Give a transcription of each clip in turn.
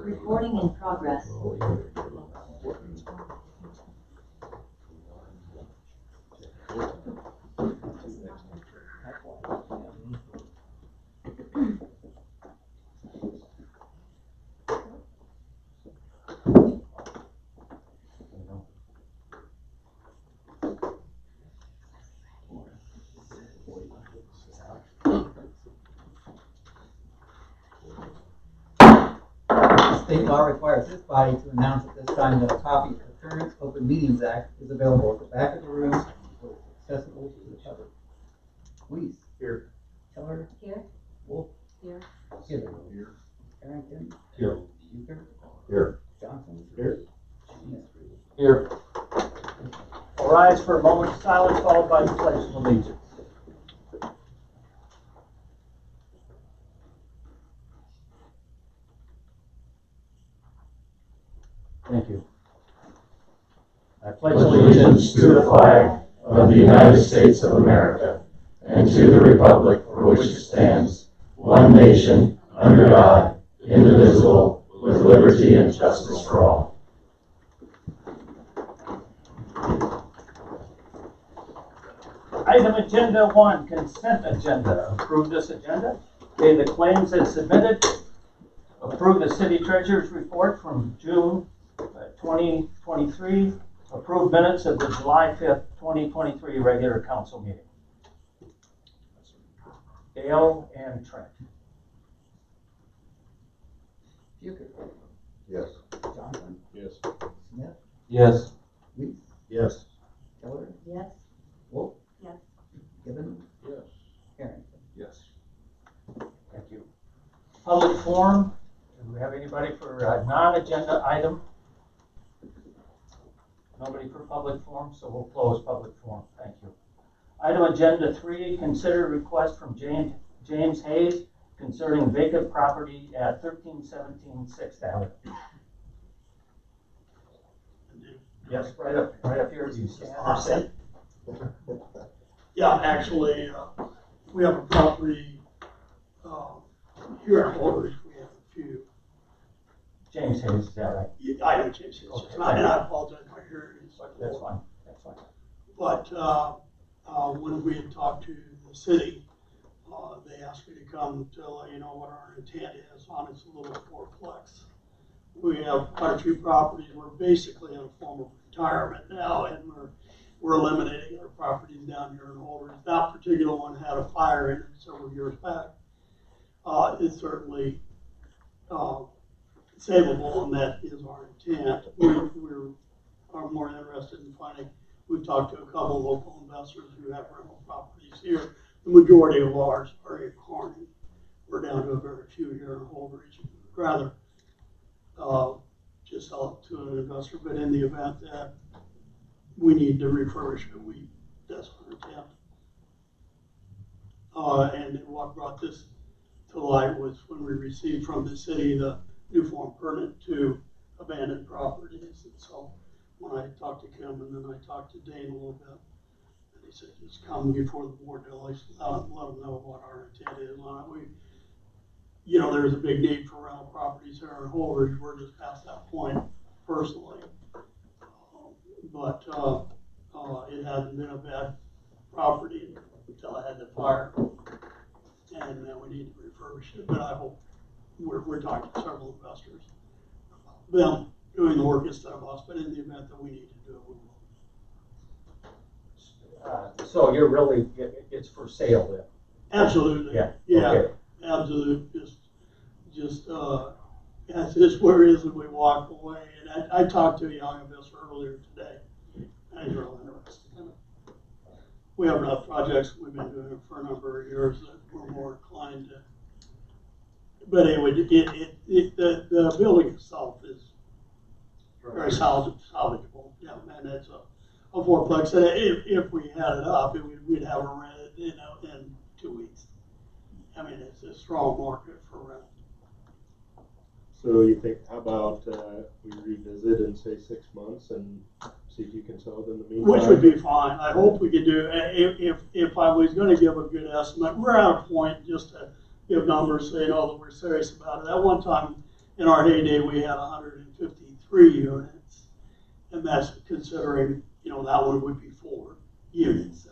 Recording in progress. State law requires this body to announce at this time that a copy of the current Open Meetings Act is available at the back of the room, where it's accessible to the public. Weiss. Here. Keller. Here. Wolf. Here. Gibbon. Here. Harrington. Here. Euchre. Here. Johnson. Here. Smith. Here. All rise for a moment of silence, followed by the Pledge of Allegiance. Thank you. I pledge Allegiance to the flag of the United States of America and to the republic for which it stands, one nation, under God, indivisible, with liberty and justice for all. Item agenda 1, consent agenda. Approve this agenda. Pay the claims as submitted. Approve the city treasurer's report from June 2023. Approve minutes of the July 5th, 2023 regular council meeting. Dale and Trent. Euchre. Yes. Johnson. Yes. Smith. Yes. Weiss. Yes. Keller. Yes. Wolf. Yes. Gibbon. Yes. Harrington. Yes. Thank you. Public forum. Do we have anybody for a non-agenda item? Nobody for public forum, so we'll close public forum. Thank you. Item agenda 3, consider request from James Hayes concerning vacant property at 1317 6th Avenue. Yes, right up here. Do you stand or sit? Yeah, actually, we have a property here in Holdrege. We have a few. James Hayes, is that right? I know James Hayes. Okay. And I apologize, my hearing is like That's fine. That's fine. But when we had talked to the city, they asked me to come to let you know what our intent is on its little fourplex. We have quite a few properties. We're basically in a form of retirement now, and we're eliminating our properties down here in Holdrege. That particular one had a fire in it several years back. It's certainly savable, and that is our intent. We are more interested in finding. We've talked to a couple of local investors who have rental properties here. The majority of ours are in Kearney. We're down to a very few here in Holdrege. Rather just sell it to an investor, but in the event that we need to refurbish it, that's our intent. And what brought this to light was when we received from the city the new form permit to abandoned properties. And so when I talked to Kim and then I talked to Dane a little bit, and he said, just come before the board to let them know what our intent is on it. There's a big need for rental properties here in Holdrege. We're just past that point personally. But it hasn't been a bad property until I had the fire. And we need to refurbish it. But I hope we're talking to several investors about them doing the work instead of us. But in the event that we need to do it, we will. So you're really, it's for sale then? Absolutely. Yeah. Okay. Absolutely. Just as this where it is and we walk away. And I talked to a young investor earlier today, and he's really interested in it. We have enough projects we've been doing it for a number of years that we're more inclined to. But anyway, the building itself is very salvageable. Yeah, and it's a fourplex. And if we had it up, we'd have it rented, in 2 weeks. I mean, it's a strong market for rent. So you think, how about we revisit in say 6 months and see if you can sell it in the meantime? Which would be fine. I hope we could do, if I was going to give a good estimate, we're at a point just to give numbers so you know that we're serious about it. At one time, in our heyday, we had 153 units, and that's considering, that one would be 4 units.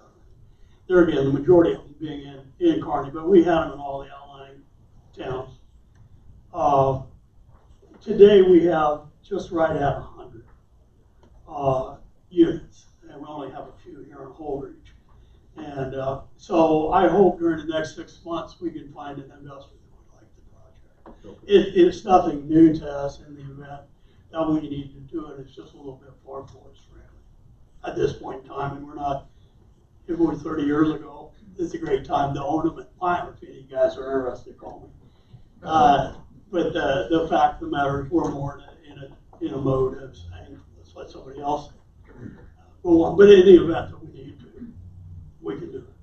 There again, the majority of them being in Kearney, but we had them in all the outlying towns. Today we have just right at 100 units, and we only have a few here in Holdrege. And so I hope during the next 6 months we can find an investor that would like the project. It's nothing new to us in the event that we need to do it. It's just a little bit far for us, frankly, at this point in time. And we're not, if it were 30 years ago, it's a great time to own them and buy them. If any guys are interested, call me. But the fact of the matter is we're more in a mode of saying, let's let somebody else go on. But in the event that we need to, we can do it.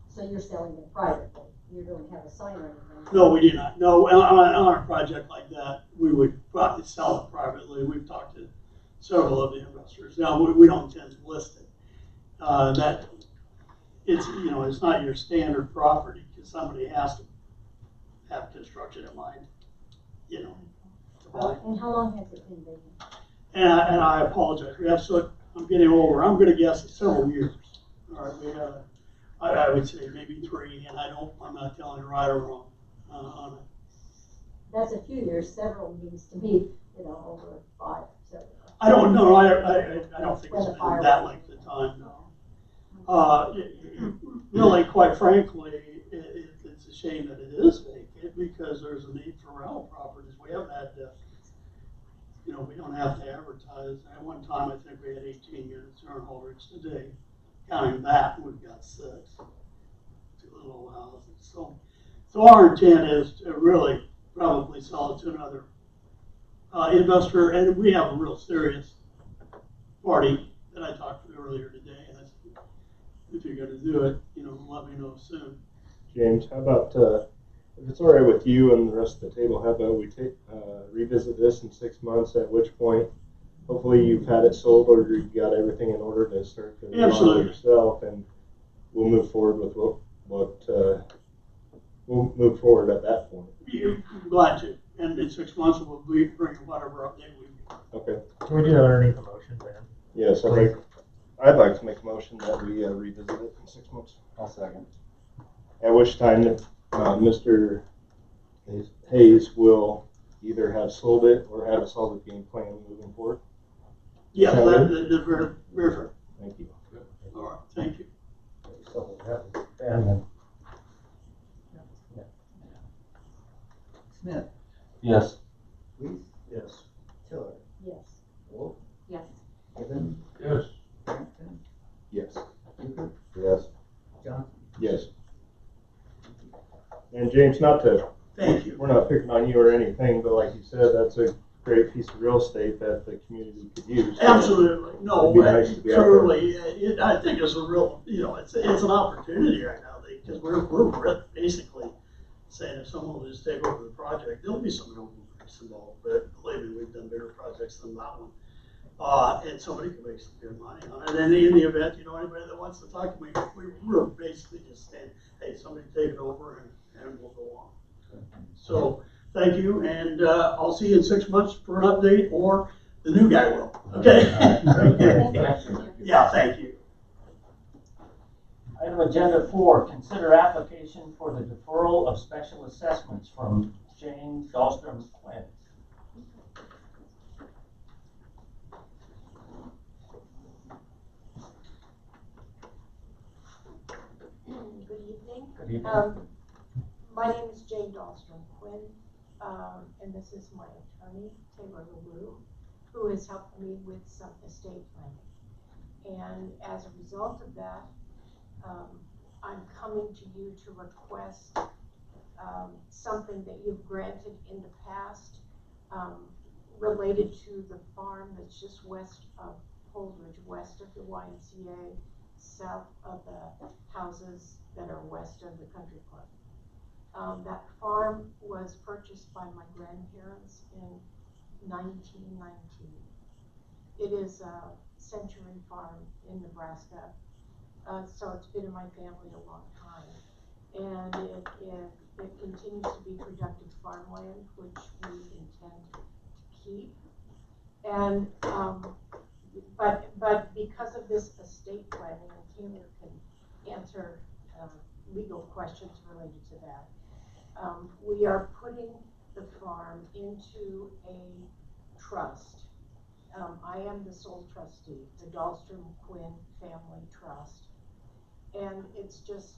So you're selling it privately? You don't have a sign or anything? No, we do not. No, on a project like that, we would probably sell it privately. We've talked to several of the investors. Now, we don't intend to list it. That it's, it's not your standard property because somebody has to have construction in mind, to buy. And how long has it been vacant? And I apologize. I'm getting older. I'm going to guess several years. All right, we have, I would say maybe 3, and I'm not telling you right or wrong on it. That's a few years. Several means to me, over 5, 7. I don't know. I don't think it's been that length of time. No. Really, quite frankly, it's a shame that it is vacant because there's a need for rental properties. We haven't had to, we don't have to advertise. At one time, I think we had 18 units here in Holdrege. Today, counting that, we've got 6. 2 little houses. So our intent is to really probably sell it to another investor, and we have a real serious party that I talked to earlier today. And I said, if you're going to do it, let me know soon. James, how about, if it's all right with you and the rest of the table, how about we revisit this in 6 months, at which point hopefully you've had it sold or you've got everything in order to start to remodel yourself, and we'll move forward with we'll move forward at that point. I'm glad to. And in 6 months, we'll be bringing whatever update we can. Okay. Can we do that underneath the motion, Ben? Yes, I'd like to make a motion that we revisit it in 6 months. I'll second. At which time Mr. Hayes will either have sold it or have a solid game plan moving forward. Yeah, that's very, very fair. Thank you. All right, thank you. Ben? Smith, Yes. Weiss, Yes. Tiller, Yes. Wolf, Yes. Gibbon, Yes. Cranston, Yes. Hooper, Yes. Johnson. Yes. And James, Thank you. we're not picking on you or anything, but like you said, that's a great piece of real estate that the community could use. Absolutely. No, It'd be nice to be out there. truly, I think it's a real, it's an opportunity right now because we're basically saying if someone will just take over the project, there'll be some real increase involved, but believe me, we've done bigger projects than that one. And somebody can make some good money on it. And in the event, anybody that wants to talk to me, we're basically just saying, hey, somebody take it over and we'll go on. So thank you, and I'll see you in 6 months for an update, or the new guy will. Okay? Yeah, thank you. Item agenda 4, consider application for the deferral of special assessments from James Dahlstrom Quinn. Good evening. Good evening. My name is Jane Dahlstrom Quinn, and this is my attorney, Taylor LaRue, who has helped me with some estate planning. And as a result of that, I'm coming to you to request something that you've granted in the past related to the farm that's just west of Holdrege, west of the YMCA, south of the houses that are west of the country club. That farm was purchased by my grandparents in 1919. It is a century farm in Nebraska, so it's been in my family a long time. And it It continues to be productive farmland, which we intend to keep. And, but because of this estate planning, and Taylor can answer legal questions related to that, we are putting the farm into a trust. I am the sole trustee, the Dahlstrom-Quinn Family Trust. And it's just,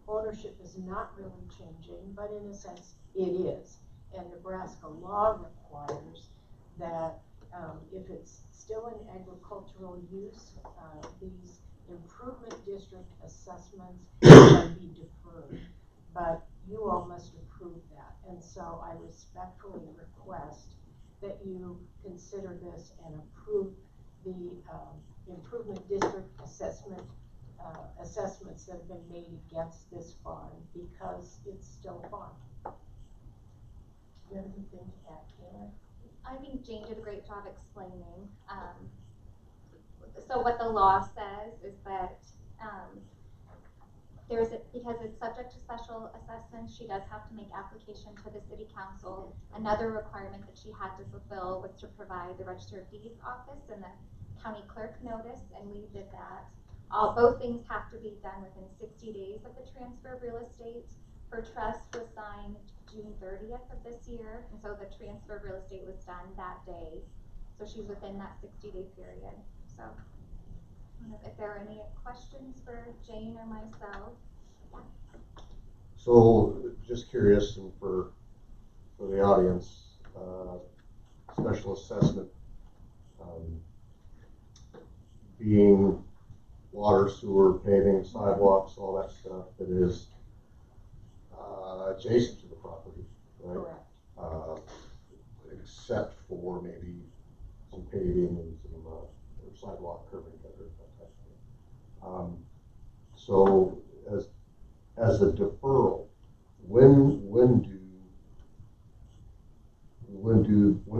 ownership is not really changing, but in a sense it is. And Nebraska law requires that if it's still in agricultural use, these improvement district assessments can be deferred. But you all must approve that. And so I respectfully request that you consider this and approve the improvement district assessments that have been made against this farm because it's still a farm. Do you have anything to add, Taylor? I think Jane did a great job explaining. So what the law says is that because it's subject to special assessment, she does have to make application to the city council. Another requirement that she had to fulfill was to provide the Register of Deeds office and the county clerk notice, and we did that. Both things have to be done within 60 days of the transfer of real estate. Her trust was signed June 30th of this year, and so the transfer of real estate was done that day. So she's within that 60-day period. So if there are any questions for Jane or myself. So, just curious, and for the audience, special assessment being water, sewer, paving, sidewalks, all that stuff that is adjacent to the property, right? Correct. Except for maybe some paving and some sidewalk curbing gutter, that type of thing. So as a deferral, when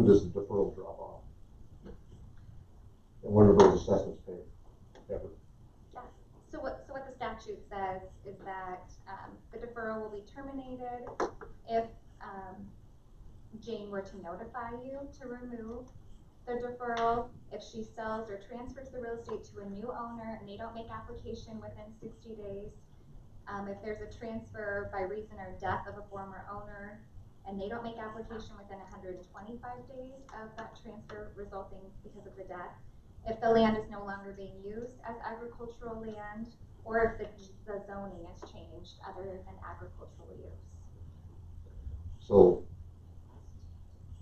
does the deferral drop off? And when are those assessments paid? Ever? Yeah. So what the statute says is that the deferral will be terminated if Jane were to notify you to remove the deferral, if she sells or transfers the real estate to a new owner and they don't make application within 60 days, if there's a transfer by reason or death of a former owner and they don't make application within 125 days of that transfer resulting because of the death, if the land is no longer being used as agricultural land, or if the zoning has changed other than agricultural use. So,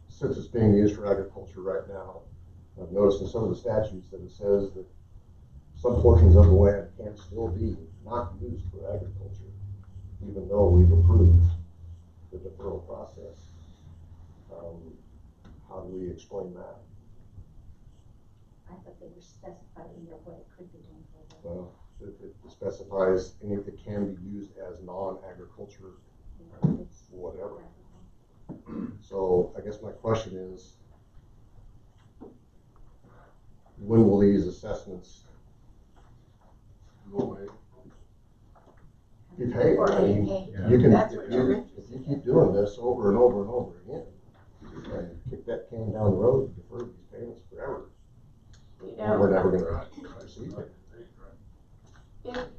since it's being used for agriculture right now, I've noticed in some of the statutes that it says that some portions of the land can still be not used for agriculture, even though we've approved the deferral process. How do we explain that? I thought they were specifying what it could be done for. Well, it specifies any that can be used as non-agriculture, whatever. So I guess my question is, when will these assessments go away? If, hey, I mean, you can, if you keep doing this over and over and over again, and kick that can down the road, you defer these payments forever. We're never going to receive it.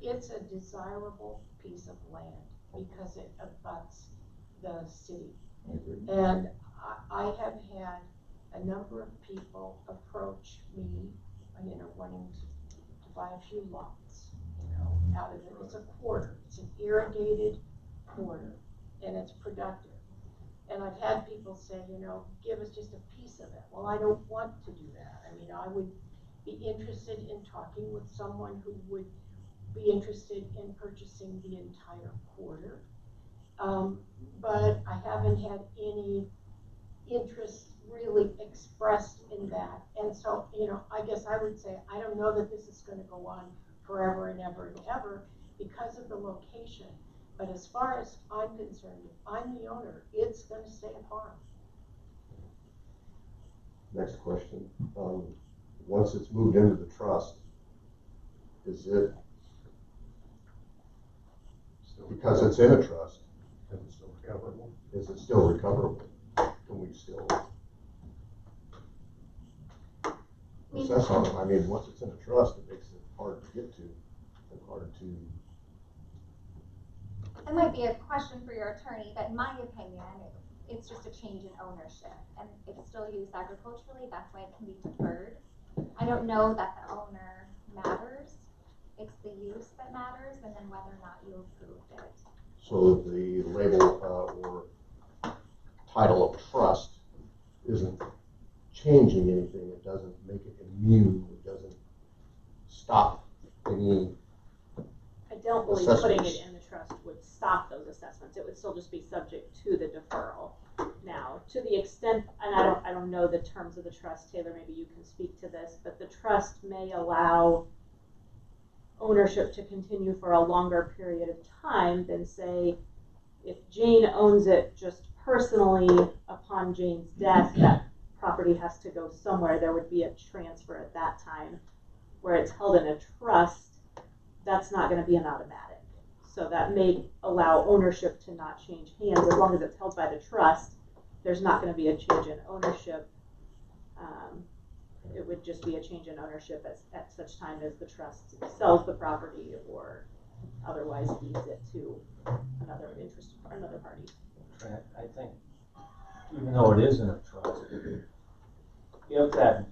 It's a desirable piece of land because it abuts the city. And I have had a number of people approach me, wanting to buy a few lots, out of it. It's a quarter. It's an irrigated quarter, and it's productive. And I've had people say, give us just a piece of it. Well, I don't want to do that. I mean, I would be interested in talking with someone who would be interested in purchasing the entire quarter. But I haven't had any interest really expressed in that. And so, I guess I would say, I don't know that this is going to go on forever and ever and ever because of the location. But as far as I'm concerned, if I'm the owner, it's going to stay a farm. Next question. Once it's moved into the trust, is it, because it's in a trust, recoverable. Is it still recoverable? Can we still assess on it? I mean, once it's in a trust, it makes it hard to get to and hard to. It might be a question for your attorney, but in my opinion, it's just a change in ownership. And if it's still used agriculturally, that's why it can be deferred. I don't know that the owner matters. It's the use that matters, and then whether or not you approved it. So the label or title of trust isn't changing anything. It doesn't make it immune. It doesn't stop any. I don't believe assessments. putting it in the trust would stop those assessments. It would still just be subject to the deferral. Now, to the extent, and I don't know the terms of the trust, Taylor, maybe you can speak to this, but the trust may allow ownership to continue for a longer period of time than, say, if Jane owns it just personally upon Jane's death, that property has to go somewhere. There would be a transfer at that time. Where it's held in a trust, that's not going to be an automatic. So that may allow ownership to not change hands. As long as it's held by the trust, there's not going to be a change in ownership. It would just be a change in ownership at such time as the trust sells the property or otherwise deeds it to another party. I think, even though it is in a trust, if that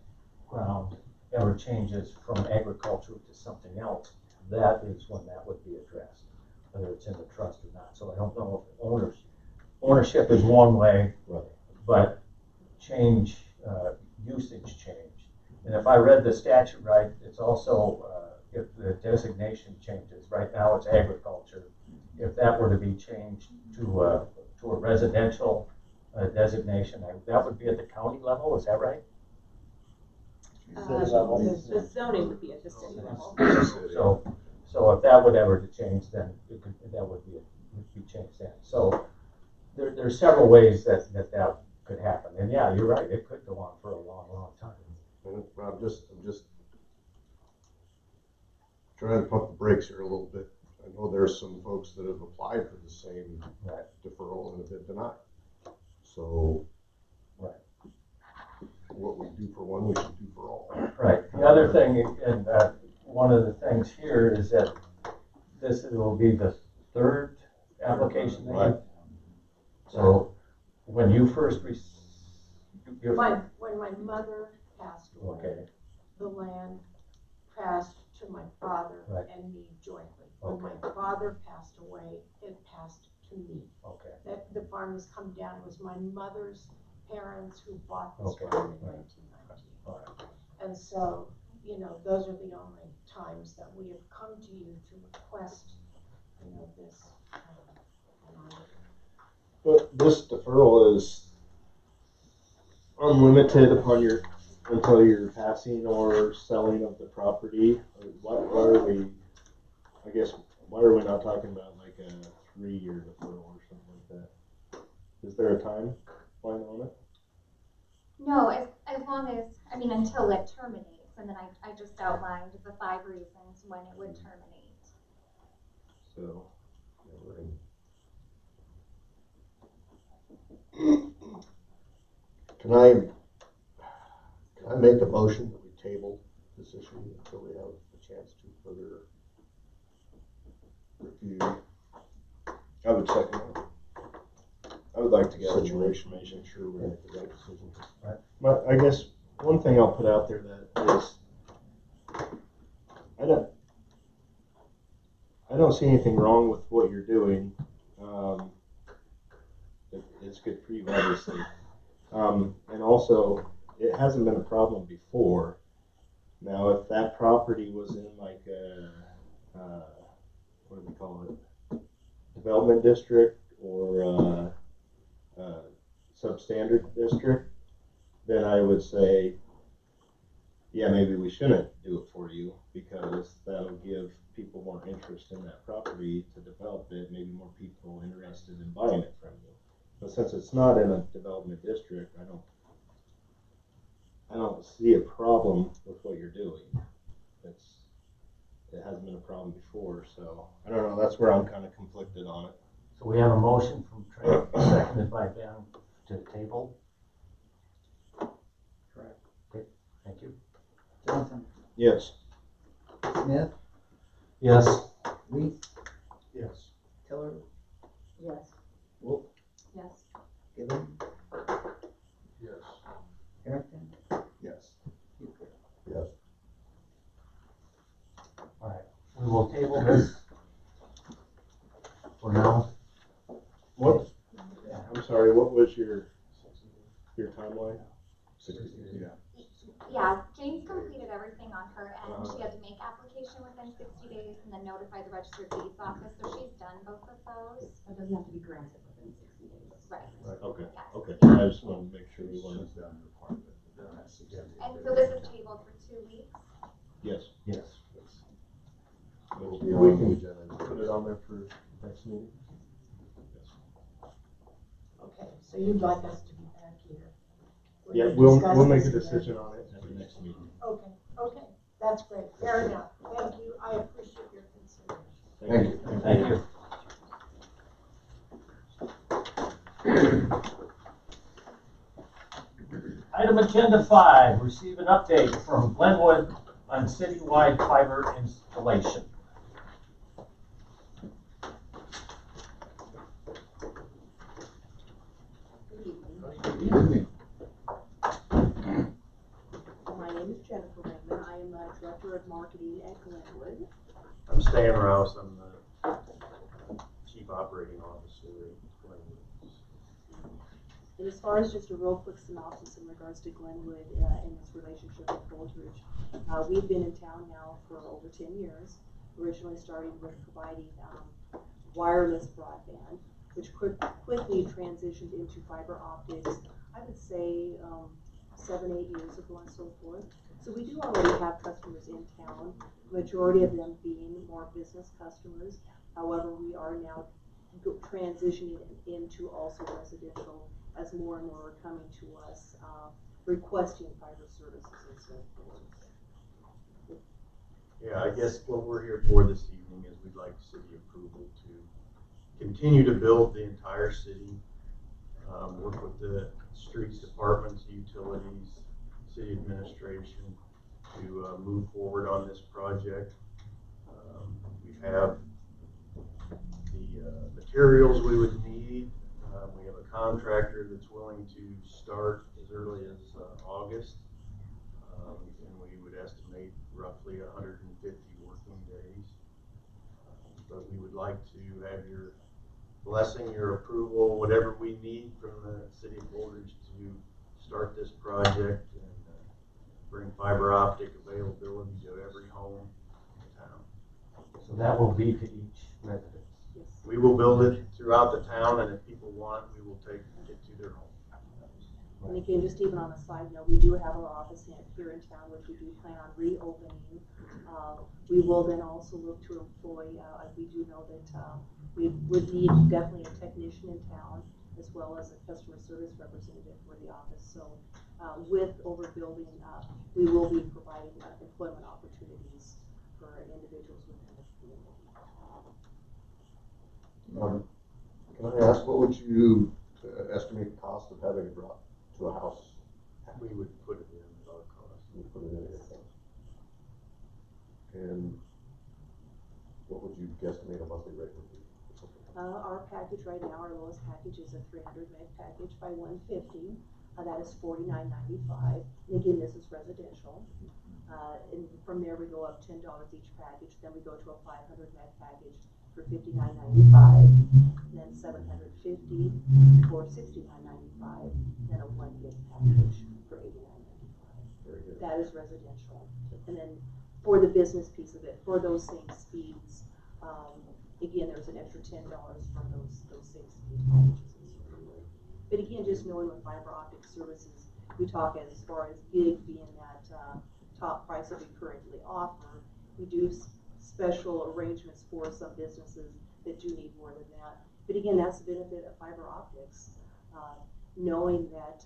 ground ever changes from agriculture to something else, that is when that would be addressed, whether it's in the trust or not. So I don't know if ownership is one way, Right. but usage change. And if I read the statute right, it's also if the designation changes. Right now it's agriculture. If that were to be changed to a residential designation, that would be at the county level. Is that right? The zoning would be at the city level. So if that would ever to change, then that would be changed then. So there's several ways that could happen. And yeah, you're right. It could go on for a long, long time. And I'm just trying to pump the brakes here a little bit. I know there's some folks that have applied for the same deferral and have been denied. So what we do for one, we should do for all. Right. The other thing, and one of the things here is that this will be the third application. Right. So when you first When my mother passed away, okay. the land passed to my father and me jointly. When my father passed away, it passed to me. Okay. The farm has come down. It was my mother's parents who bought this farm in 1919. Right. And so, those are the only times that we have come to you to request, this. But this deferral is unlimited until your passing or selling of the property. Why are we? I guess why are we not talking about like a 3-year deferral or something like that? Is there a timeline on it? No, as long as, until it terminates, and then I just outlined the 5 reasons when it would terminate. So, Can I make a motion that we table this issue until we have a chance to further review? I would second that. I would like to get situation, making sure we make the right decision. Right. But I guess one thing I'll put out there that is, I don't see anything wrong with what you're doing. It's good for you, obviously. And also, it hasn't been a problem before. Now, if that property was in like a, what do we call it, development district or substandard district, then I would say, yeah, maybe we shouldn't do it for you because that'll give people more interest in that property to develop it, maybe more people interested in buying it from you. But since it's not in a development district, I don't see a problem with what you're doing. It hasn't been a problem before, so I don't know. That's where I'm kind of conflicted on it. So we have a motion from Trey, seconded by Ben to table. Correct. Okay, thank you. Johnson, Yes. Smith, Yes. Reese, Yes. Tiller, Yes. Wolf, Yes. Gibbon, Yes. Harrington, Yes. Huker. Yes. All right, we will table this for now. What? I'm sorry. What was your timeline? 60. Yeah. Yeah, James completed everything on her end. She had to make application within 60 days and then notify the registered deeds office, so she's done both of those. It doesn't have to be granted within 60 days. Right. Right. Okay. Yes. Okay. I just wanted to make sure we weren't done your part of it. And so this is tabled for 2 weeks. Yes. Yes. So we can put it on there for next meeting. Okay, so you'd like us to be back here? When Yeah, we we'll discuss make this a again? decision on it at the next meeting. Okay, okay, that's great, fair enough, thank you, I appreciate your consideration. Thank you. Thank you. Item agenda 5, receive an update from Glenwood on citywide fiber installation. My name is Jennifer Raymond. I am the Director of Marketing at Glenwood. I'm Stan Rouse. I'm the Chief Operating Officer at Glenwood. And as far as just a real quick synopsis in regards to Glenwood and its relationship with Holdrege, we've been in town now for over 10 years. Originally starting with providing wireless broadband, which quickly transitioned into fiber optics, I would say 7-8 years ago and so forth. So we do already have customers in town, majority of them being more business customers. However, we are now transitioning into also residential as more and more are coming to us requesting fiber services and so forth. Yeah, I guess what we're here for this evening is we'd like city approval to continue to build the entire city, work with the streets departments, utilities, city administration to move forward on this project. We have the materials we would need. We have a contractor that's willing to start as early as August, and we would estimate roughly 150 working days. But we would like to have your blessing, your approval, whatever we need from the city of Holdrege to start this project and bring fiber optic availability to every home in town. So that will be to each resident. Yes. We will build it throughout the town, and if people want, we will take it to their home. And again, just even on a side note, we do have our office here in town, which we do plan on reopening. We will then also look to employ, we do know that we would need definitely a technician in town as well as a customer service representative for the office. So with overbuilding, we will be providing employment opportunities for individuals within the community. Can I ask, what would you estimate the cost of having it brought to a house? We would put it in at our cost. You put it in your house. And what would you guesstimate a monthly rate would be? Our package right now, our lowest package is a 300 meg package by 150. That is $49.95. And again, this is residential. And from there we go up $10 each package. Then we go to a 500 meg package for $59.95. Then 750 for $69.95. Then a 1 gig package for $89.95. Very good. That is residential. And then for the business piece of it, for those same speeds, again, there's an extra $10 for those same speed packages and so forth. But again, just knowing with fiber optic services, we talk as far as gig being that top price that we currently offer. We do special arrangements for some businesses that do need more than that. But again, that's the benefit of fiber optics. Knowing that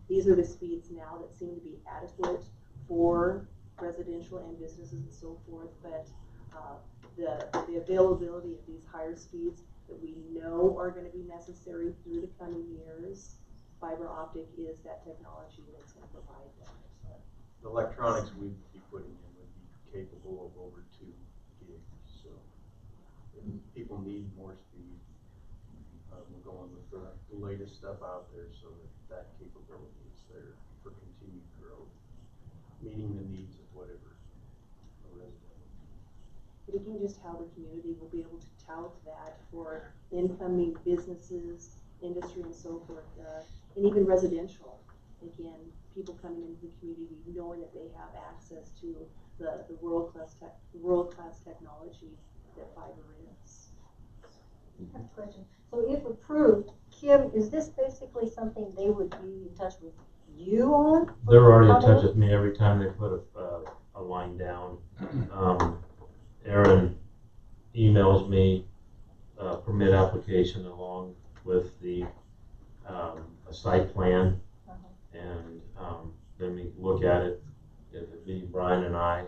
these are the speeds now that seem to be adequate for residential and businesses and so forth, but the availability of these higher speeds that we know know are gonna be necessary through the coming years. Fiber optic is that technology that's gonna provide that. The electronics we would be putting in would be capable of over 2 gigs, so if people need more speed. We're going with the latest stuff out there so that capability is there for continued growth, meeting the needs of whatever a resident. But again, just how the community will be able to tout that for incoming businesses, industry and so forth, and even residential. Again, people coming into the community knowing that they have access to the world-class technology that fiber is. I have a question. So if approved, Kim, is this basically something they would be in touch with you on? They're already in touch with me every time they put a line down. Aaron emails me a permit application along with the a site plan, and then we look at it. If it be Brian and I,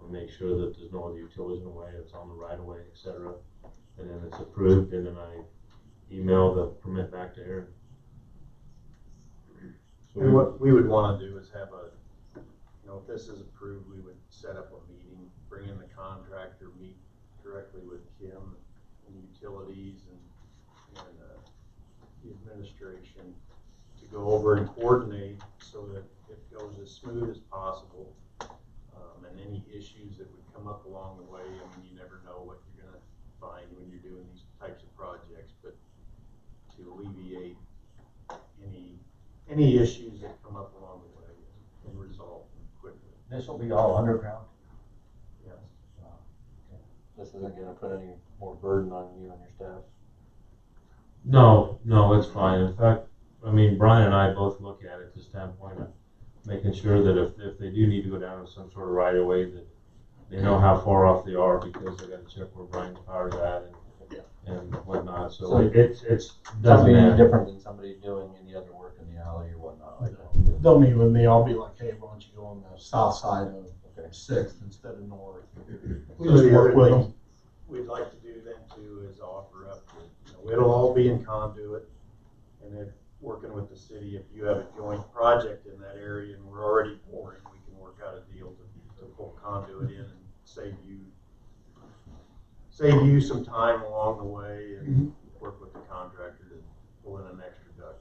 we make sure that there's no other utilities in the way, it's on the right of way, etc. And then it's approved, and then I email the permit back to Aaron. And what we would want to do is have if this is approved, we would set up a meeting, bring in the contractor, meet directly with Kim and utilities and the administration to go over and coordinate so that it goes as smooth as possible. And any issues that would come up along the way, I mean, you never know what you're going to find when you're doing these types of projects, but to alleviate any issues that come up along the way and resolve them quickly. This will be all underground? Yes. This isn't gonna put any more burden on you and your staff? No, it's fine. In fact, I mean, Brian and I both look at it the standpoint of making sure that if they do need to go down to some sort of right of way, that they know how far off they are, because they got to check where Brian's power's at and whatnot. So it's doesn't Something matter. different than somebody doing any other work in the alley or whatnot like that. They'll meet with me, I'll be like, hey, why don't you go on the south side of 6th instead of north? We So just the work other with thing them. we'd like to do then too is offer up, it'll all be in conduit, and if working with the city, if you have a joint project in that area and we're already pouring, we can work out a deal to pull conduit in and save you some time along the way and work with the contractor to pull in an extra duct.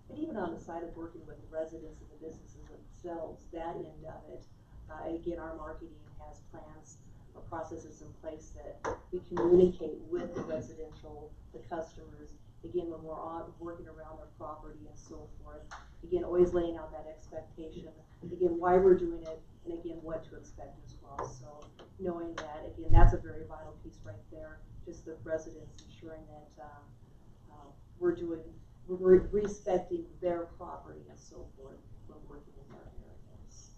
And even on the side of working with the residents and the businesses themselves, that end of it, again, our marketing has plans or processes in place that we communicate with the residential, the customers, again, when we're working around their property and so forth. Again, always laying out that expectation, again, why we're doing it, and again, what to expect as well. So knowing that, again, that's a very vital piece right there, just the residents ensuring that we're respecting their property and so forth when working in their areas.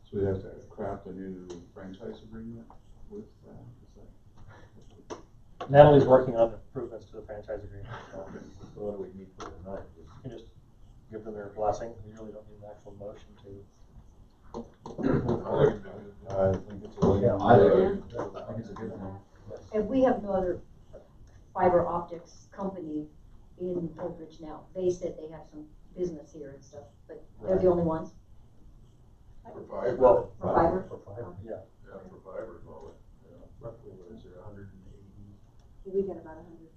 So we have to craft a new franchise agreement with Natalie's working on improvements to the franchise agreement. So what do we need for tonight? You can just give them their blessing. We really don't need an actual motion to. I think it's a really I think it's a good thing. And we have no other fiber optics company in Holdrege now. They said they have some business here and stuff, but they're the only ones For fiber? Well, for fiber. For fiber, yeah. Yeah, for fiber, probably. Roughly, what is there, 180? We got about 190.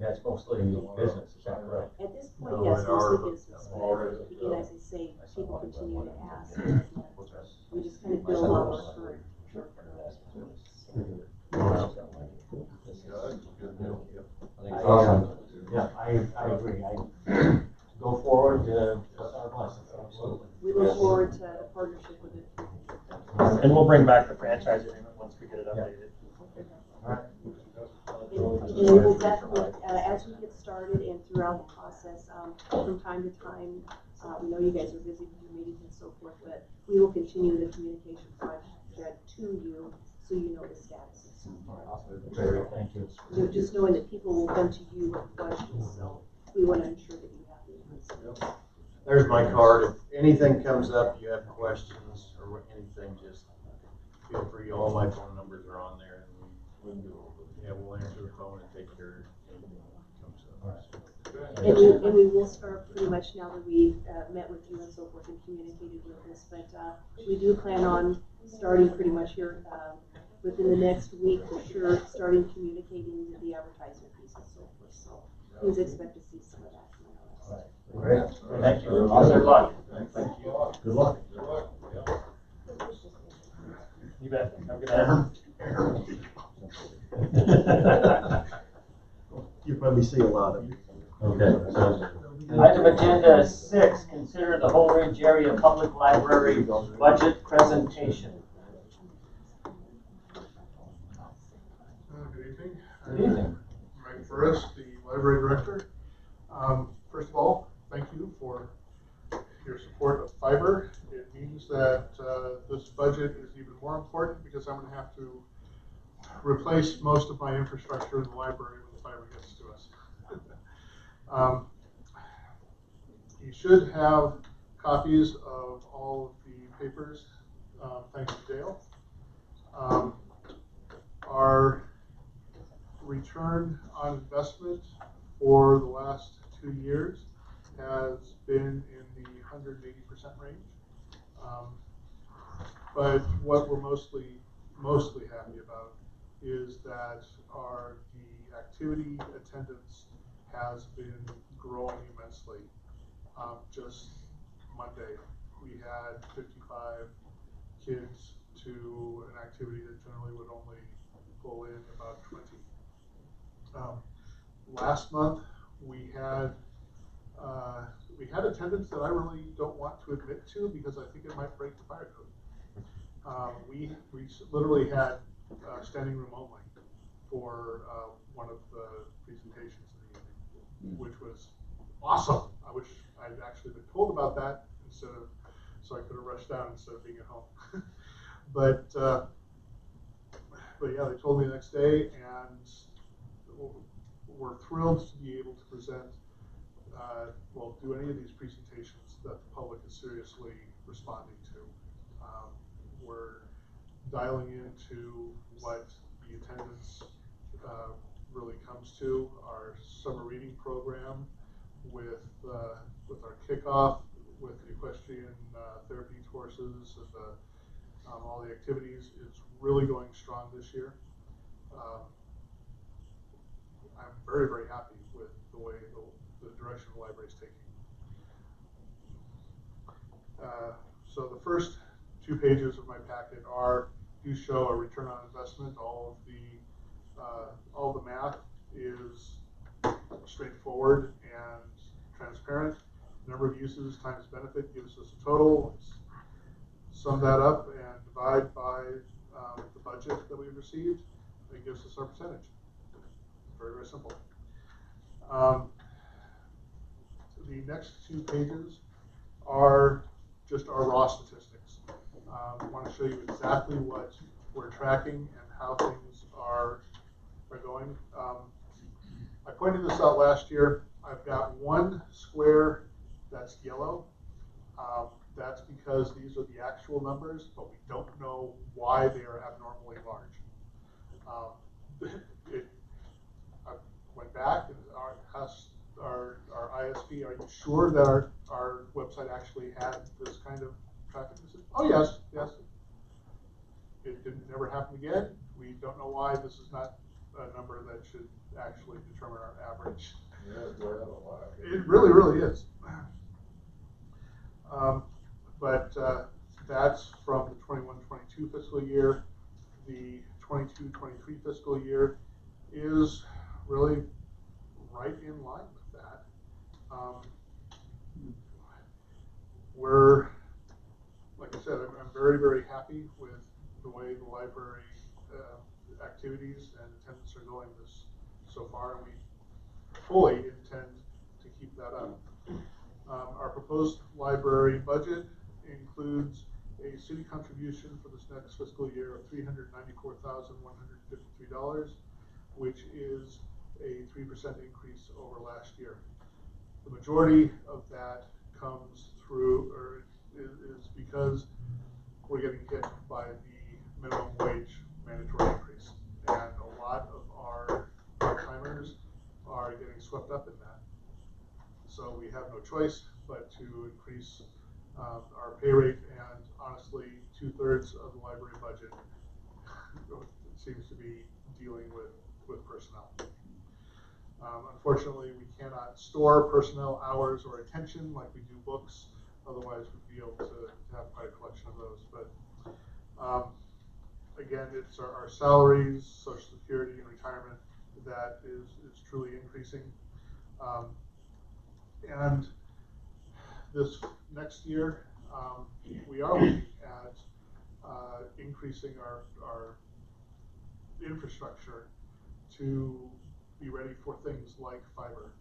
That's mostly business, is that correct? At this point, No, yes, in our- mostly business, but again, as I say, people continue to ask, and we just kind of build on our current. I think it's awesome. Yeah, I agree. I go forward with our blessings, absolutely. We look forward to the partnership with it. And we'll bring back the franchise agreement once we get it updated. And we will definitely, as we get started and throughout the process, from time to time, we know you guys are busy with your meetings and so forth, but we will continue the communication project to you so you know the status. Thank you. So just knowing that people will come to you with questions, so we want to ensure that you have the answers. There's my card. If anything comes up, you have questions or anything, just feel free, all my phone numbers are on there, and we'll answer the phone and take care of anything that comes up. And we will start pretty much now that we've met with you and so forth and communicated with this, but we do plan on starting pretty much here within the next week for sure, starting communicating the advertisement piece and so forth. So please expect to see some of that coming out. Great, thank you. Good luck. Thank you. Good luck. You bet. Have a good night. You'll probably see a lot of it. Okay, sounds good. Item agenda 6, consider the Holdrege Area Public Library budget presentation. Good evening. Good evening. Mike Burris, the library director. First of all, thank you for your support of fiber. It means that this budget is even more important because I'm going to have to replace most of my infrastructure in the library when the fiber gets to us. You should have copies of all of the papers. Thank you, Dale. Our return on investment for the last 2 years has been in the 180% range. But what we're mostly happy about is that the activity attendance has been growing immensely. Just Monday, we had 55 kids to an activity that generally would only pull in about 20. Last month, we had attendance that I really don't want to admit to because I think it might break the fire code. We literally had standing room only for one of the presentations in the evening, which was awesome. I wish I'd actually been told about that so I could have rushed down instead of being at home. But yeah, they told me the next day, and we're thrilled to be able to present, do any of these presentations that the public is seriously responding to. We're dialing into what the attendance really comes to. Our summer reading program with our kickoff, with the equestrian therapy courses and all the activities is really going strong this year. I'm very, very happy with the way the direction the library is taking. So the first 2 pages of my packet do show a return on investment. All the math is straightforward and transparent. Number of uses times benefit gives us a total. Let's sum that up and divide by the budget that we've received. It gives us our percentage. Very, very simple. The next 2 pages are just our raw statistics. I want to show you exactly what we're tracking and how things are going. I pointed this out last year. I've got 1 square that's yellow. That's because these are the actual numbers, but we don't know why they are abnormally large. I went back and our ISP, are you sure that our website actually had this kind of traffic? They said, oh yes. It never happened again. We don't know why. This is not a number that should actually determine our average. It really, really is. But that's from the 21-22 fiscal year. The 22-23 fiscal year is really right in line with that. We're, like I said, I'm very, very happy with the way the library activities and attendance are going so far, and we fully intend to keep that up. Our proposed library budget includes a city contribution for this next fiscal year of $394,153, which is a 3% increase over last year. The majority of that comes through, or is because we're getting hit by the minimum wage mandatory increase. And a lot of our part-timers are getting swept up in that. So we have no choice but to increase our pay rate, and honestly, 2/3 of the library budget seems to be dealing with personnel. Unfortunately, we cannot store personnel hours or attention like we do books. Otherwise, we'd be able to have quite a collection of those. But again, it's our salaries, Social Security, and retirement that is truly increasing. And this next year, we are looking at increasing our infrastructure to be ready for things like fiber.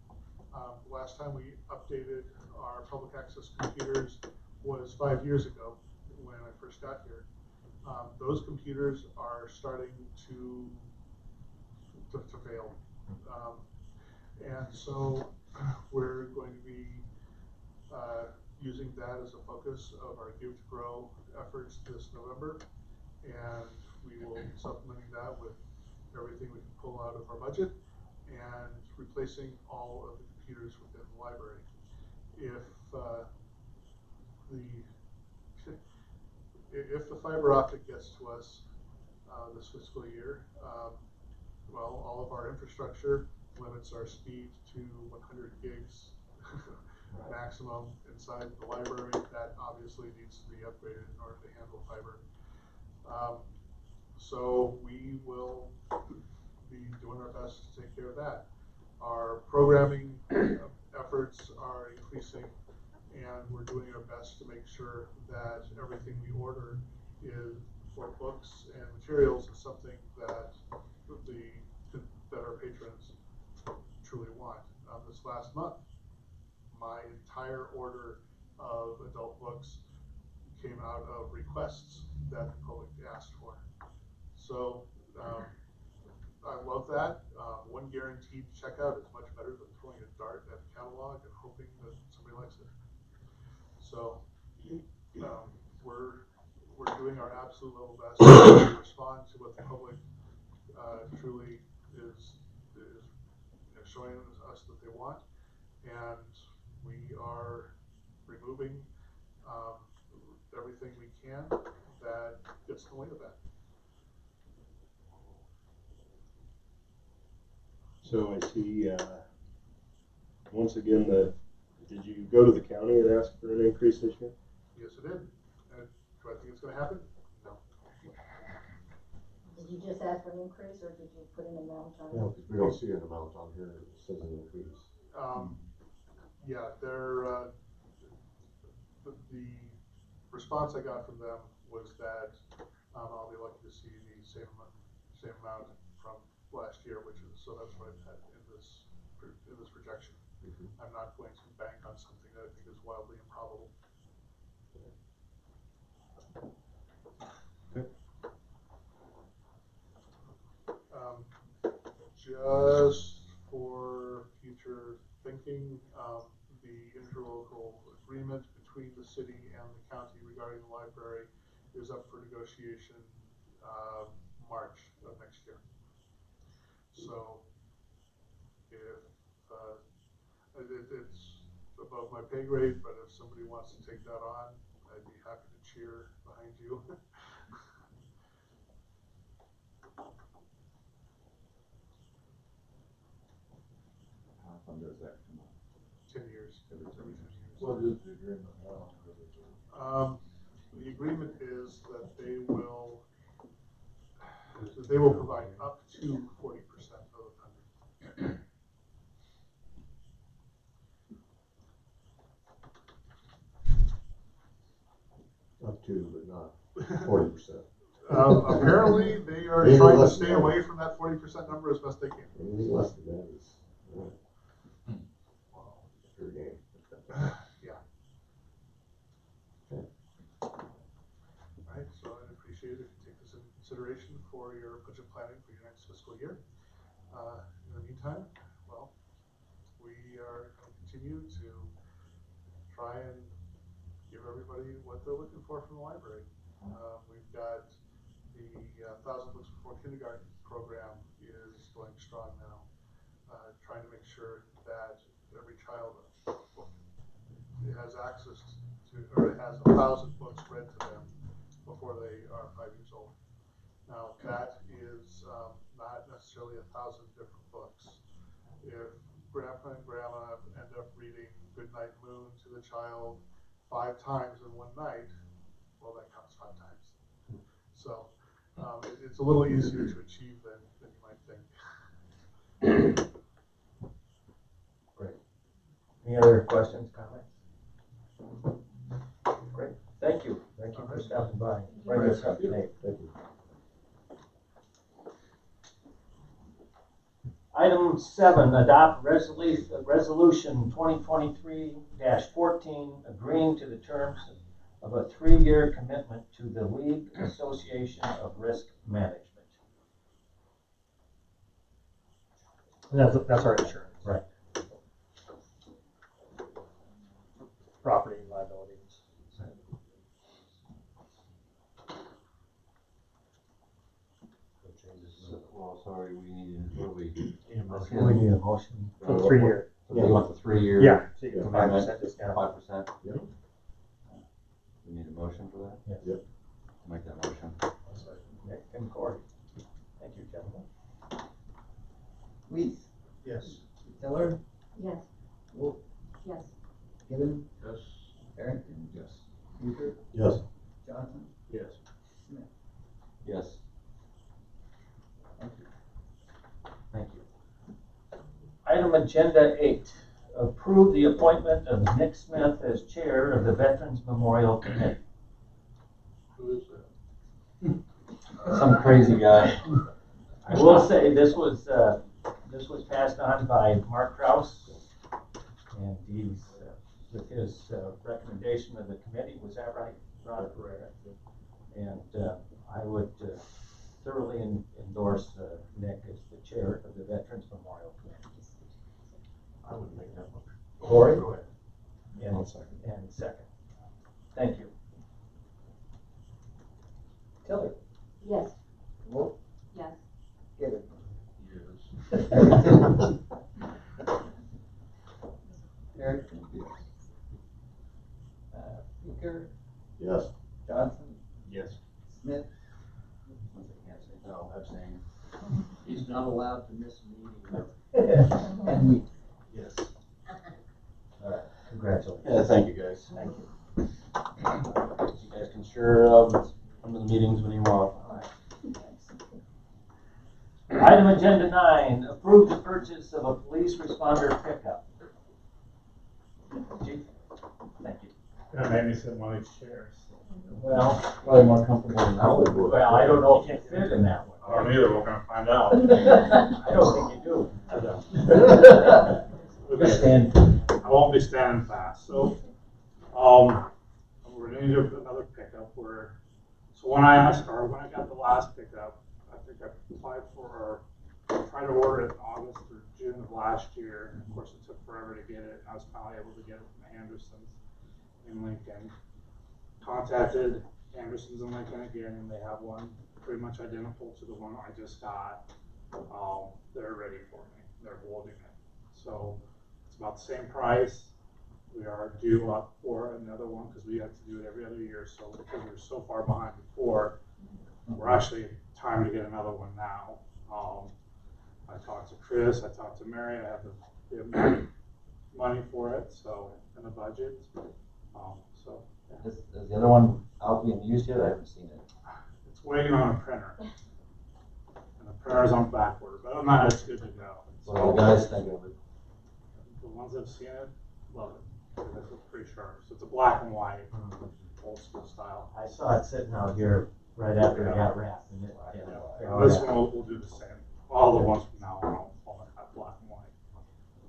Last time we updated our public access computers was 5 years ago when I first got here. Those computers are starting to fail. And so we're going to be using that as a focus of our Give to Grow efforts this November. And we will be supplementing that with everything we can pull out of our budget and replacing all of the computers within the library. If the fiber optic gets to us this fiscal year, well, all of our infrastructure limits our speed to 100 gigs maximum inside the library. That obviously needs to be upgraded in order to handle fiber. So we will be doing our best to take care of that. Our programming efforts are increasing, and we're doing our best to make sure that everything we order is for books and materials is something that our patrons truly want. This last month, my entire order of adult books came out of requests that the public asked for. So I love that. One guaranteed checkout is much better than throwing a dart at a catalog and hoping that somebody likes it. So we're doing our absolute level best to respond to what the public truly is showing us that they want, and we are removing everything we can that gets in the way of that. So I see, once again, did you go to the county and ask for an increase this year? Yes, it did. And do I think it's going to happen? No. Did you just ask for an increase, or did you put an amount on it? No, because we don't see an amount on here that says an increase. Yeah, the response I got from them was that I'll be lucky to see the same amount from last year, so that's what I had in this projection. Mm-hmm. I'm not going to bank on something that I think is wildly improbable. Okay. Just for future thinking, the interlocal agreement between the city and the county regarding the library is up for negotiation March of next year. So it's above my pay grade, but if somebody wants to take that on, I'd be happy to cheer behind you. How often does that come up? 10 years. Every 10 years. What is the agreement now? The agreement is that they will provide up to 40% of the funding. Up to, but not 40%. Apparently, they are trying to stay away from that 40% number as best they can. Anything less than that is wow, fair game. Yeah. Okay. All right, so I'd appreciate it if you take this into consideration for your budget planning for your next fiscal year. In the meantime, well, we are going to continue to try and give everybody what they're looking for from the library. We've got The 1,000 Books Before Kindergarten program is going strong now, trying to make sure that every child has access to, or has 1,000 books read to them before they are 5 years old. Now, that is not necessarily 1,000 different books. If Grandpa and Grandma end up reading Goodnight Moon to the child 5 times in one night, well, that counts 5 times. So it's a little easier to achieve than you might think. Great. Any other questions, comments? Great. Thank you. Thank you for stopping by. Bring us up to date. Thank you. Item 7, adopt resolution 2023-14, agreeing to the terms of a 3-year commitment to the League Association of Risk Management. And that's our insurance. Right. Property and liabilities. Well, sorry, we need, what do we? We need a motion. For 3 year. So you want the 3-year? Yeah, so you get 5% discount. 5%? Yep. We need a motion for that? Yes. Yep. Make that motion. Nick and Corey. Thank you, gentlemen. Weiss, Yes. Tiller, Yes. Wolf, Yes. Gibbon, Yes. Barrington, Yes. Hoover, Yes. Johnson, Yes. Smith. Yes. Thank you. Thank you. Item agenda 8, approve the appointment of Nick Smith as chair of the Veterans Memorial Committee. Who is that? Some crazy guy. I will say this was passed on by Mark Kraus, and he's with his recommendation of the committee. Was that right, Rod? Correct. And I would thoroughly endorse Nick as the chair of the Veterans Memorial Committee. I would make that motion. Corey? Go ahead. And second. Thank you. Tiller, Yes. Wolf, Yes. Gibbon. Yes. Barrington, Yes. Hoover, Yes. Johnson, Yes. Smith, No, abstain. He's not allowed to miss a meeting. and Weiss. Yes. All right, congratulations. Yeah, thank you guys. Thank you. You guys can sure come to the meetings when you want. Item agenda 9, approve the purchase of a police responder pickup. Chief, thank you. That made me sit in one of these chairs. Well, Probably more comfortable than that would. well, I don't know if you fit in that one. I don't either, we're gonna find out. I don't think you do. Okay. Stand. I won't be standing fast, so, we're gonna need another pickup so when I got the last pickup, I think I applied for, or tried to order it in August or June of last year. And of course, it took forever to get it. I was finally able to get it from Anderson's in Lincoln. Contacted Anderson's in Lincoln again, and they have one pretty much identical to the one I just got. They're ready for me. They're holding it. So it's about the same price. We are due up for another one because we have to do it every other year. So because we were so far behind before, we're actually time to get another one now. I talked to Chris, I talked to Mary, I have the money for it, so in the budget. So yeah. Is the other one out being used yet? I haven't seen it. It's waiting on a printer. And the printer's on back order, but other than that, it's good to go. What do the guys think of it? The ones that have seen it, love it. It's pretty sharp. So it's a black and white, old school style. I saw it sitting out here right after it got wrapped. And This one will do the same. All the ones from now on will have black and white.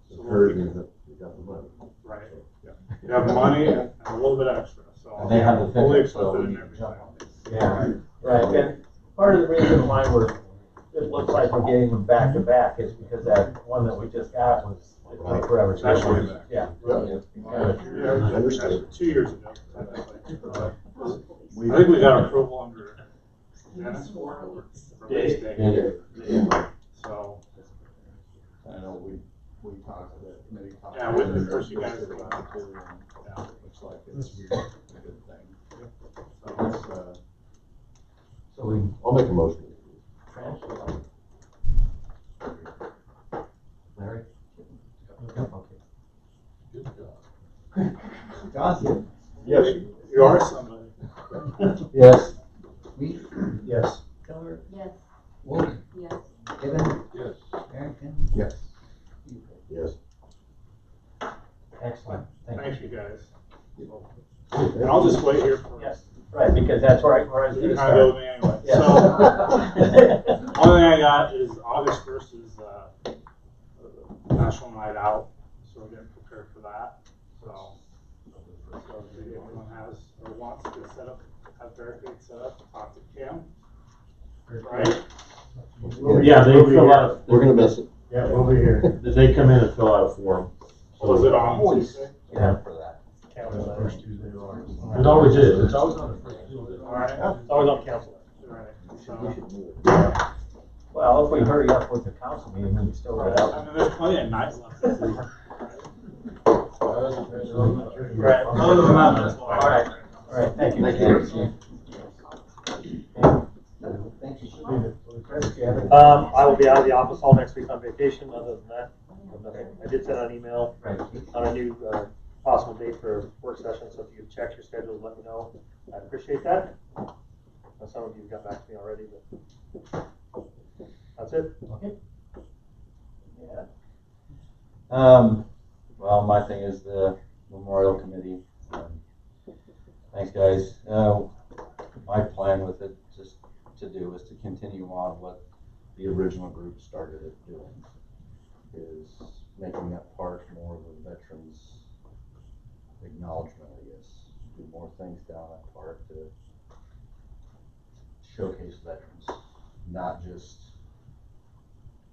It's encouraging that you got the money. Right. Yeah. You have money and a little bit extra. So And they have the fully pickup, so equipped we and need to everything. jump on this. Yeah, right. And part of the reason why it looks like we're getting them back to back is because that one that we just got was it took forever. It's actually back. Yeah. Yeah. Yeah, Understood. 2 years ago. I think we got approval under Dennis for then of course you guys It can. looks like it's a good thing. So let's, So we, I'll make a motion. Fran? Larry? Okay. Good job. Johnson, Yes. You are somebody. Yes. Sweet, Yes. Keller, Yes. Wolf, Yes. Gibbon, Yes. Harrington. Yes. Yes. Excellent, thank you. Thank you guys. And I'll just wait here for. Yes, right, because that's where I was You gonna kind of go start. with me anyway. Yeah. So, only thing I got is August 1st is National Night Out, so we're getting prepared for that. So if anyone has or wants to set up, have barricades set up, talk to Kim. Right? Yeah, they fill out, We're gonna miss it. Yeah, we'll be here. they come in and fill out a form. Was it on Tuesday? Yeah. For that. Council First Tuesday of August. It always is, it's always on the first Tuesday. All right. It's always on council. All right. We So, should move it. Well, if we hurry up with the council meeting, we can still get I out. mean, there's plenty of nights left. Right. Other than that, that's all. All right, thank you. Thank you. Thank you. Chris, do you have any- I will be out of the office all next week on vacation. Other than that, nothing. I did send out an email Right. on a new possible date for a work session, so if you could check your schedules, let me know. I'd appreciate that. Some of you got back to me already, but that's it. Okay. Yeah. Well, my thing is the Memorial Committee. Thanks, guys. My plan with it just to do is to continue on what the original group started it doing, is making that park more of a veterans acknowledgement, I guess. Do more things down that park to showcase veterans, not just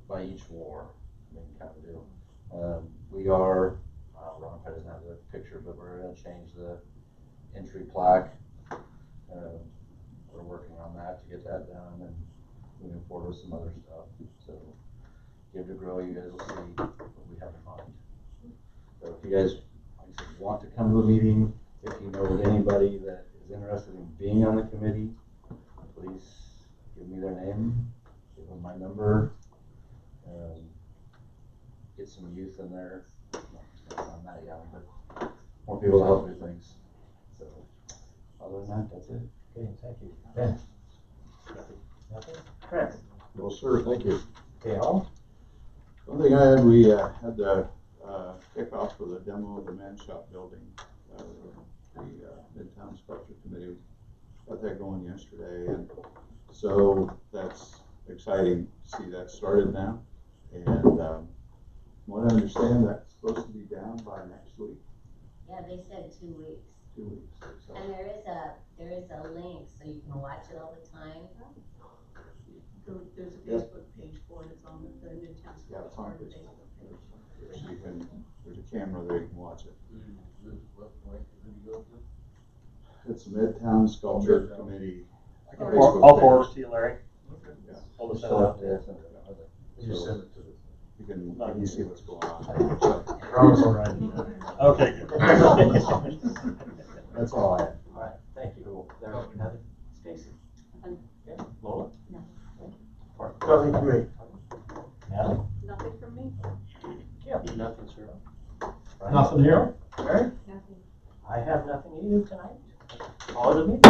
by each war, I mean, kind of deal. We are, Ron probably doesn't have the picture, but we're gonna change the entry plaque. We're working on that to get that done and moving forward with some other stuff. So give it a grow, you guys will see what we have in mind. So if you guys, like I said, want to come to a meeting, if you know of anybody that is interested in being on the committee, please give me their name, give them my number. Get some youth in there. I'm not young, but more people to help do things. So, other than that, that's it. Okay, thank you. Ben? Nothing? Chris? Well, sir, thank you. Okay, Al? One thing I had, we had the kickoff for the demo of the man shop building. The Midtown Sculpture Committee got that going yesterday, and so that's exciting to see that started now. And what I understand, that's supposed to be down by next week. Yeah, they said 2 weeks. 2 weeks. So. And there is a link so you can watch it all the time. There's a Yep. Facebook page for it, it's on the Midtown Yeah, it's on Sculpture Facebook. Facebook page. So you can, there's a camera there, you can watch it. It's the Midtown Sculpture Committee. I'll forward it to you, Larry. Yeah. I'll just So, send it out. yeah, send it out. You send it to the. You can see what's going on. Promise I'll write it. Okay, good. That's all I have. All right, thank you. Larry, nothing? Stacy? Okay, Lola? No. Nothing for me. Natalie? Nothing from me. Yeah. Nothing, sir. Brian? Nothing here? Larry? Nothing. I have nothing either tonight. Call it a meeting.